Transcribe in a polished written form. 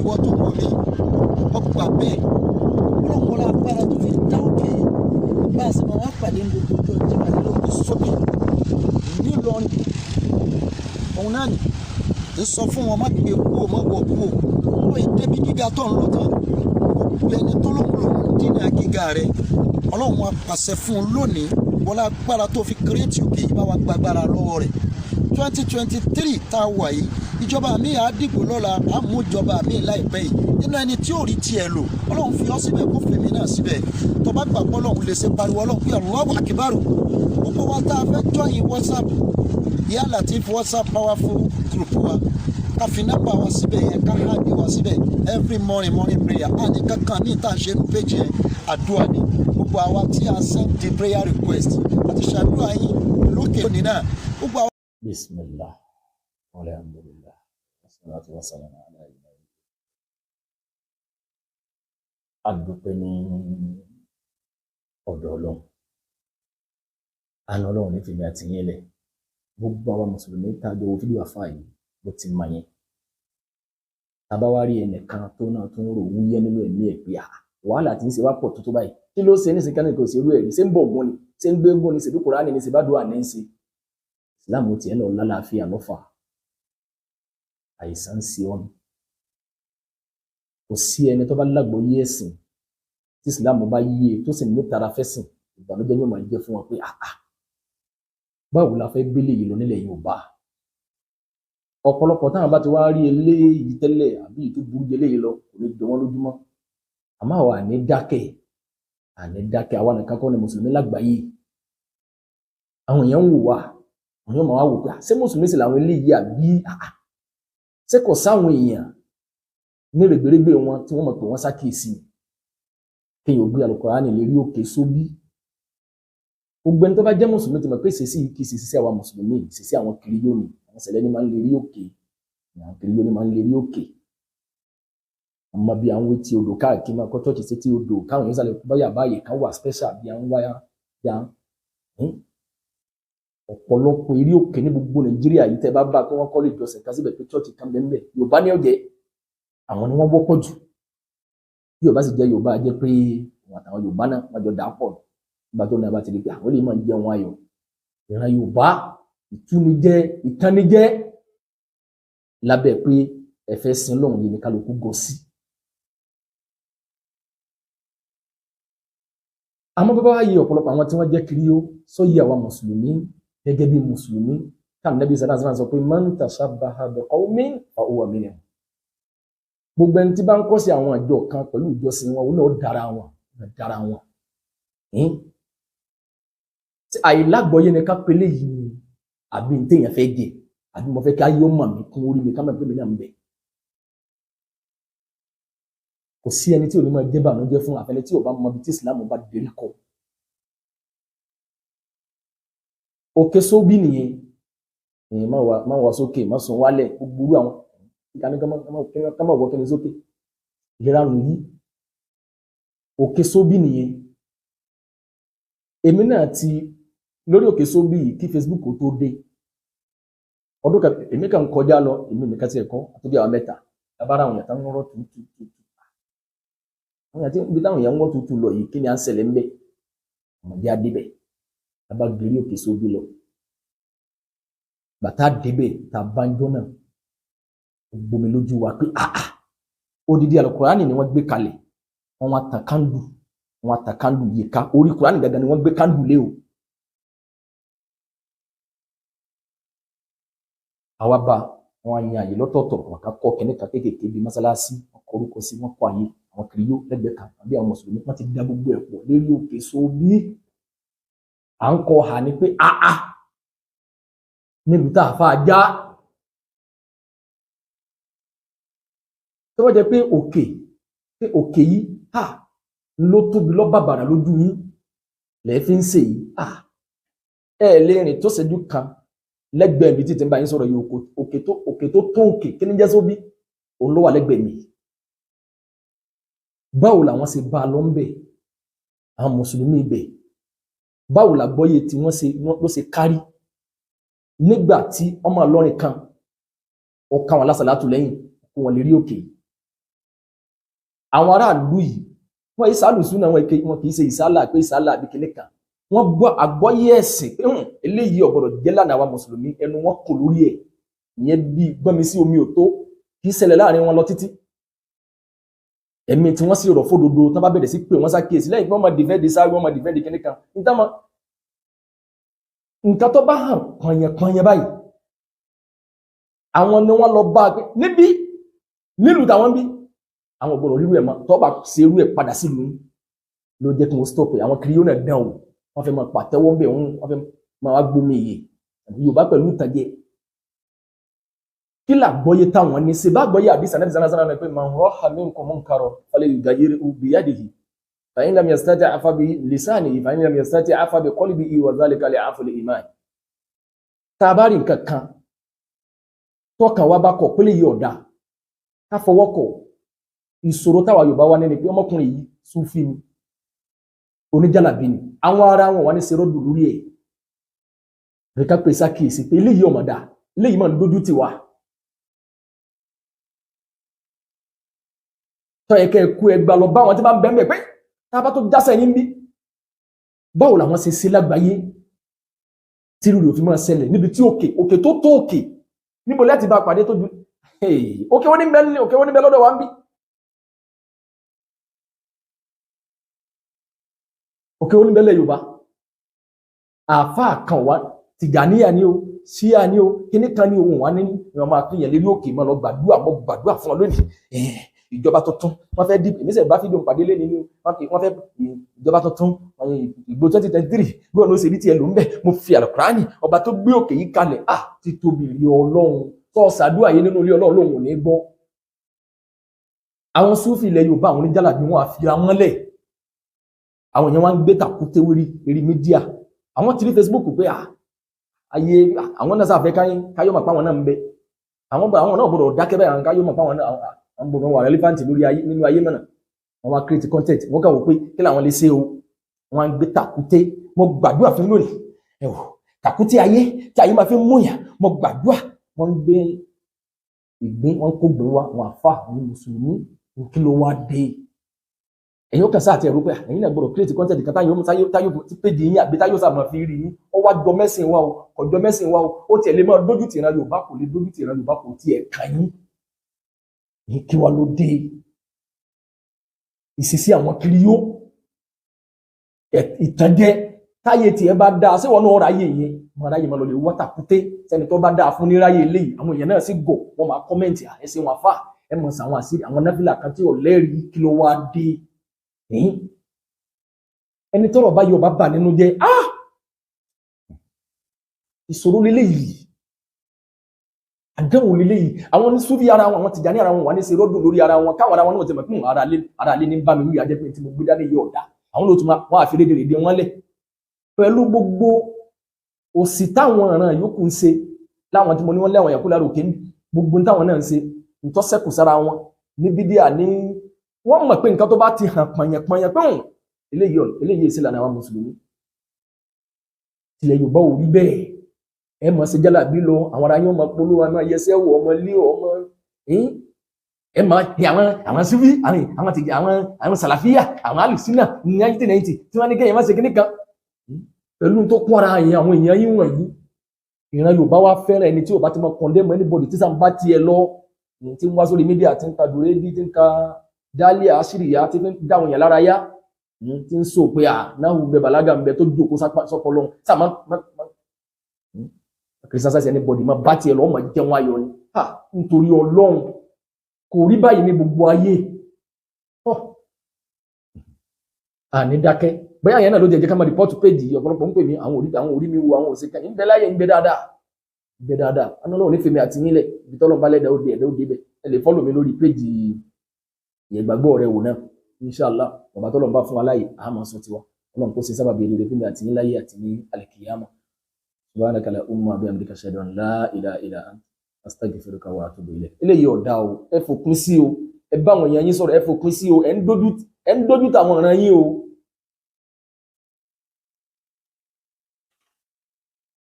ìwọ tó wọ̀ mí ọgbà bẹ́ẹ̀ ọlọ́run wọlé agbára tó fi dá òkè bá a sì máa wá pàdé ní gbogbo ọjọ́ ìjìnlélógún sókè ní Ìlọrin òun náà ní sọ fún wọn má gbé kúrò má wọ kúrò wọ́n yìí débi gíga tó ń lọ tán gbogbo ẹni tó lóun dínà gíga rẹ ọlọ́run á pàṣẹ fún un lónìí wọlé agbára tó fi kírètì òkè yìí bá wa gbàgbára lọ́wọ́ rẹ̀ 2023 tá a wà yìí ìjọba mi á dìbò lọ́la á mú ìjọba mi láìpẹ́ yìí nínú ẹni tí ò rí tiẹ̀ lò ọlọ́run fi ọ́ síbẹ̀ kó fèmí náà síbẹ̀ tó bá gbàgbọ́ ọlọ́run lè ṣe pariwo ọlọ́run pé Allahu Akbar gbogbo wa tá a fẹ́ jọyìn WhatsApp Ìyá Lateef WhatsApp powerful group wa ká fi nọ́mbà wa síbẹ̀ yẹn ká hàbí wa síbẹ̀ every morning prayer á ní kankan ní ìta ṣe ń péjì yẹn àdúrà ni gbogbo àwa tí a send the prayer request àti ṣàdúrà yín lókè òní náà gbogbo àwa. Bismillah walhamdulillah wassalatu wassalamu ala ilahi. Adúpẹ́ ní ọ̀dọ̀ Ọlọ́run àná Ọlọ́run ní fìmí àti yín lẹ̀ gbogbo àwọn mùsùlùmí tá a jọ fídíò àfáà yìí bó ti máa yẹn abáwárí ẹnìkan tó náà tó ń rò wúyẹ́ nínú ẹ̀mí ẹ̀ pé wàhálà tí ń ṣe wá pọ̀ tó tó báyìí kí ló ṣe ní sìnkánì kò sí irú ẹ̀ ní ṣé ń bọ̀ ògùn ni ṣé ń gbé ògùn ni ṣèbí Kùránì ni ṣèbá dùn àná ń ṣe ìsìláàmù tiẹ̀ náà lálàáfíà lọ́fà àìsàn ń ṣe ọ́nù kò sí ẹni tó bá lágbóyé ẹ̀sìn tí ìsìláàmù bá yíye tó sì ní tara fẹ́sìn ìbànújẹ́ yóò máa jẹ́ fún wọn pé báwo la fẹ́ gbélé yìí lọ nílẹ̀ Yorùbá ọ̀pọ̀lọpọ̀ táwọn bá ti wá rí eléyìí tẹ́lẹ̀ àbí èyí tó burú jẹ eléyìí lọ kò ní jọ wọ́n lójúmọ́ àmọ́ àwa àní dákẹ́ àwa nìkan kọ́ ni mùsùlùmí lágbàáyé àwọn èèyàn ń wò wá àwọn èèyàn máa wá wò pé ṣé mùsùlùmí sì làwọn eléyìí àbí ṣé kò sáwọn èèyàn ní rẹ̀gbẹ̀rẹ̀gbẹ̀ wọn tí wọ́n mọ̀ pé wọ́n ṣàkíyèsí kéèyàn gbé Al-Kùránì lè rí òkè sóbí gbogbo ẹni tó bá jẹ́ mùsùlùmí ti mọ̀ pé ìṣesí yìí kì í ṣe ìṣesí àwa mùsùlùmí ìṣesí àwọn kìrìyó ni àwọn sẹ̀lẹ̀ ni máa ń lè rí òkè àwọn kìrìyó ni máa ń lè rí òkè àmọ́ bí àwọn etí odò káàkiri máa kọ́ chọ́ọ̀chì sétí odò káwọn èèyàn sálẹ̀ báyà báyè kan wà special bí àwọn wáyà yá ọ̀pọ̀lọpọ̀ eré òkè ní gbogbo Nàìjíríà yìí tẹ́ bá bá pé wọ́n kọ́ lè jọsìn ká síbẹ̀ pé chọ́ọ̀chì kan bẹ́ẹ̀ bẹ́ẹ̀ Yorùbá ní ọ̀jẹ̀ àwọn ni wọ́n wọ́pọ̀ jù bí Yorùbá sì jẹ́ Yorùbá jẹ́ pé àtàwọn Yorùbá náà wọ́n jọ dà pọ̀ nígbà tó náà bá ti di pé àwọn lè máa jẹun ayọ̀ ìran Yorùbá ìtúnijẹ́ ìtánijẹ́ lábẹ́ pé ẹ̀fẹ́ sin lọ́hùn yìí ní kálukú gọ sí. àmọ́ bàbá wa yí ọ̀pọ̀lọpọ̀ àwọn tí wọ́n jẹ́ kiri ó sọ yí àwa mùsùlùmí gẹ́gẹ́ bí mùsùlùmí káà Nábì sallallahu alaihi wasallam sọ pé man tashabbaha biqawmin fa huwa minhum. gbogbo ẹni tí bá ń kọ́ sí àwọn àjọ kan pẹ̀lú ìjọsìn wọn òun náà dára wọn. àìlágbọ́yé ni ká pélé yìí àbí ní téèyàn fẹ́ jẹ àbí mo fẹ́ kí ayé ó mọ̀ mí kún orí mi ká mọ̀ pé mi náà ń bẹ. kò sí ẹni tí ò ní máa jẹ́ bànújẹ́ fún àfẹnẹ́ tí ò bá mọ ibi tí ìsìlámù bá dérí kọ. òkè sóbì nìyẹn má wá sókè má sùn wálẹ̀ gbogbo àwọn ìkànnì ká má wọ kẹ́ni sókè ìlera nù yí òkè sóbì nìyẹn. èmi náà ti lórí òkè sóbì yìí kí Facebook tó dé ọdún kan èmi kàn kọjá lọ èmi nìkan ti ẹ̀kọ́ àtúbí àwọn mẹ́ta abára àwọn yàtọ̀ ń rọ́ tuntun àwọn yàtọ̀ ibi táwọn èèyàn ń wọ́ tuntun lọ yìí kí ni à ń ṣẹlẹ̀ ń bẹ̀ ọmọdé adébẹ̀ abá gbérí òkè sóbì lọ bàtà débẹ̀ tá a bá ń jọ́nà gbomi lójú wa pé odidi Al-Kùránì ni wọ́n gbé kalẹ̀ wọ́n wá ta kándù yìí ká orí Kùránì gàgà ni wọ́n gbé kándù lé o. àwa bá wọn yan àyè lọ́tọ̀ọ̀tọ̀ wọn ká kọ́ kẹ́ní kan kéékèèké bíi mọ́sálásí wọn kọ orúkọ sí wọn kọ àyè àwọn kìrìyó lẹ́gbẹ̀ẹ́ kan àbí àwọn mùsùlùmí wọn ti dá gbogbo ẹ̀ pọ̀ lérí òkè sóbì à ń kọ hà ní pé níbi tá a fà já tó wọ́n jẹ́ pé òkè yìí ló tóbi lọ́ bàbàrà lójú yín lẹ́ẹ̀ fi ń ṣe yìí lè rìn tó ṣẹ́jú kan lẹ́gbẹ̀ẹ́ mi títí ń bá yín sọ̀rọ̀ yìí òkè tó tó òkè kí ní jẹ́ sóbì òun ló wà lẹ́gbẹ̀ẹ́ mi. báwo làwọn ṣe bá a lọ ń bẹ̀ àwọn mùsùlùmí ibẹ̀ báwo làgbọ́yé tí wọ́n ló ṣe kárí nígbà tí ọmọ Ìlọrin kan ọkà wọn lásàlátù lẹ́yìn kó wọn lè rí òkè àwọn aráàlú yìí wọ́n ìsàlùsùn náà wọn kì í ṣe ìsàlà pé ìsàlà àbí kìnní kan wọ́n gbọ́ àgbọ́yé ẹ̀sìn pé eléyìí ọ̀gbọ́dọ̀ jẹ́ lánàá wa mùsùlùmí ẹnu wọn kò lórí ẹ̀ ìyẹn bí gbọ́nmi sí omi ò tó kì í ṣẹlẹ̀ láàrin wọn lọ títí ẹ̀mí tí wọ́n sì rọ̀ fódodo tán bá bẹ̀rẹ̀ sí pé wọ́n ṣàkíyèsí lẹ́yìn pé wọ́n máa dìfẹ́ǹdì sáré wọ́n máa dìfẹ́ǹdì kìnní kan nǹkan tó bá hàn pọ̀nyẹ̀pọ̀nyẹ̀ báyìí àwọn ni wọ́n lọ bá a pé níbi nílùú táwọn bí àwọn ògbọ́dọ̀ rírú ẹ̀ mọ́ tó bá ṣe irú ẹ̀ padà sílùú ló jẹ́ kí wọ́n stop ẹ̀ àwọn kiri yóò náà dán o wọ́n fẹ́ máa pàtẹ́wọ́ bẹ̀ wọ́n fẹ́ máa wá gbómi iye Yorùbá pẹ̀lú ìtàgé kí làgbọ́yé táwọn ní ṣe bá gbọ́yé àbí sànẹ́bí sánásáná náà pé man ra'a minkum munkaran falyughayyirhu biyadihi fa in lam yastati' fa bi lisanihi fa in lam yastati' fa bi qalbihi wa dhalika li'aful iman tá a bá rí nǹkan kan tọ́kàn wa bá kọ̀ pé lè yí ọ̀dà ká fọwọ́ kọ̀ ìṣòro táwa Yorùbá wá ní pé ọmọkùnrin yìí Súfì ni oníjàlábí ni àwọn ará wọn wà ní ṣerọ́dù lórí ẹ̀ rẹ̀ ká pèsè àkíyèsí pé eléyìí ọmọdà eléyìí máa ń dójú tì wá tọ́ ẹ̀kẹ́ ẹ̀kú ẹgbà lọ bá wọn tí bá ń bẹ́ẹ̀ pé tábà tó jásẹ̀ ní bí báwo làwọn ṣe ṣe lágbàáyé tí rúrì òfin máa ṣẹlẹ̀ níbi tí òkè tó tó òkè níbo láti bá pàdé tó ju òkè wọn ní bẹ́ẹ̀ lọ́dọ̀ wa ń bí òkè wọn ní bẹ́ẹ̀ lẹ́ Yorùbá àáfàá kan wá Tìjàníyà ni o Ṣíà ni o kíní kan ní ohun wa ní ìwọ̀n máa pín yẹn lérí òkè máa lọ gbàdúrà fún ọ lónìí ìjọba tuntun wọ́n fẹ́ dìbò ìmísẹ̀ bá fídíò pàdé lé nínú wọ́n fẹ́ ìjọba tuntun ìgbò 2023 bí wọn ló ṣe rí tiẹ̀ ló ń bẹ̀ mo fi àlùkùránì ọba tó gbé òkè yìí kalẹ̀ ti tóbi rí Ọlọ́run tó ṣàdúrà yé nínú ilé Ọlọ́run lòun ò ní gbọ́ àwọn Súfì ilẹ̀ Yorùbá àwọn oníjàlábí wọn àfira wọn lẹ̀ àwọn èèyàn wá ń gbé tàkúté wérí mídíà àwọn ti rí Facebook pé ayé àwọn náà sáfẹ́ káyọ́ mọ̀ páwọn náà ń bẹ àwọn náà gbọ́dọ̀ dákẹ́ bẹ́ẹ̀ àwọn káyọ́ mọ̀ páwọn náà àwọn gbọ́dọ̀ wà relevant nínú ayé mọ̀nà wọ́n wá create content wọ́n kà wò pé kí làwọn lè ṣe o wọ́n ń gbé tàkúté mo gbàdúrà fún lónìí ẹ̀wọ̀ tàkúté ayé tí ayé máa fi mú yàn mo gbàdúrà wọ́n ń gbé ìgbín wọ́n kó gbìn wá wọn àfà ní mùsùlùmí kí ló wá dé ẹ̀yin ó kàn sáà ti ẹ̀rú pé ẹ̀yin náà gbọ́dọ̀ create content kan táyọ̀ tí péjì yín àbí táyọ̀ sàmọ̀ fi rí yín ó wá jọ mẹ́sìn wa o kò jọ mẹ́sìn wa o ó tiẹ̀ lè máa dójú tì ìran Yorùbá kò lè dójú tì ìran Yorùbá kò tiẹ̀ kàn yín ní kí wá ló dé ìṣesí àwọn kiri yó ìtànjẹ táyé tiẹ̀ bá dáa sí wọn náà ráyè yẹn wọn ráyè máa lọ lè wá tàkúté sẹ́ni tó bá dáa fún ní ráyè eléyìí àwọn èèyàn náà sì gọ̀ wọ́n máa kọ́mẹ́ǹtì ẹ̀sìn wọn fà ẹ̀ mọ̀ sí àwọn àṣírí àwọn náfìlà kan tí ò lẹ́rìí kí ló wá dé ẹni tọ́rọ̀ bá yọba bà nínú jẹ́ ìṣòro lélẹ́yìí àdánwò lélẹ́yìí àwọn ní Súfì ara wọn àwọn Tìjàní ara wọn wà ní ṣe rọ́dùn lórí ara wọn káwọn ara wọn náà ti mọ̀ fún ara lé ní bá mi wí àjẹ́ pé tí mo gbé dání yọ ọ̀dà àwọn ló tún wọn àfi rédèrèdè wọn lẹ̀ pẹ̀lú gbogbo òsì táwọn ọ̀ràn yòókù ń ṣe láwọn tí mo ní wọn lẹ́wọ̀n yẹ̀kú lára òkè gbogbo táwọn náà ń ṣe ìtọ́sẹ́kù sára wọn ní bídíà ní wọ́n mọ̀ pé nǹkan tó bá ti hàn pọ̀nyẹ̀pọ̀nyẹ̀ pé eléyìí èsì lànà àwọn mùsùlùmí tilẹ̀ Yorùbá ò rí bẹ́ẹ̀ ẹ mọ̀ sí jálàbí lọ àwọn ará yóò máa polówó àmọ́ ẹyẹsẹ́ wọ ọmọ ilé ọmọ ẹ mọ̀ ní àwọn Súfì àwọn sàlàfíà àwọn alùsínà ní 1990 tí wọ́n ní kẹ́yìn má ṣe kíní kan pẹ̀lú tó kún ara àwọn èèyàn yìí wọ̀nyí ìran Yorùbá wá fẹ́ràn ẹni tí ò bá ti mọ condemn anybody tí sàn bá tiẹ̀ lọ tí ń wá sórí mídíà tí ń ka dòrédì tí ń ka dálíà àṣíríyá tí ń dáwọn èèyàn lára yá tí ń sọ pé náà wù bẹ bàlágà ń bẹ tó jókòó sọpọlọ sáà criticize anybody ma bá tiẹ̀ lọ ọmọ jẹun ayọ̀ ni nítorí Ọlọ́run kò rí báyìí ní gbogbo ayé àní dákẹ́ bẹ́ẹ̀ yẹn náà ló jẹ́ ká máa rìpọ́ọ̀tù péjì ọ̀pọ̀lọpọ̀ ń pè mí àwọn orí mi wo àwọn òsèkà ń bẹ láyé ń bẹ dáadáa Ọlọ́run ní fèmí àti nílẹ̀ ibi tọ́lọ́run bá lẹ́dàá ó dé ẹ̀dá ó dé bẹ̀ ẹ lè fọ́lọ̀ mi lórí péjì ìyẹ̀gbàgbọ́ rẹ wò náà inṣàlá bàbá tọ́lọ́run bá fún wa láyè àmọ́ sọ tiwa Ọlọ́run kó ṣe sábàbí rere fèmí àti ní láyé àti ní àlìkìyàmà subhanaka la umma bi amdika shahadu an la ilaha illa anta astaghfiruka wa atubu ilayk eléyìí ọ̀dá o ẹ fòpin sí o ẹ bá àwọn èèyàn yín sọ̀rọ̀ ẹ fòpin sí o ẹ ń dójú tàwọn ọ̀ràn yín o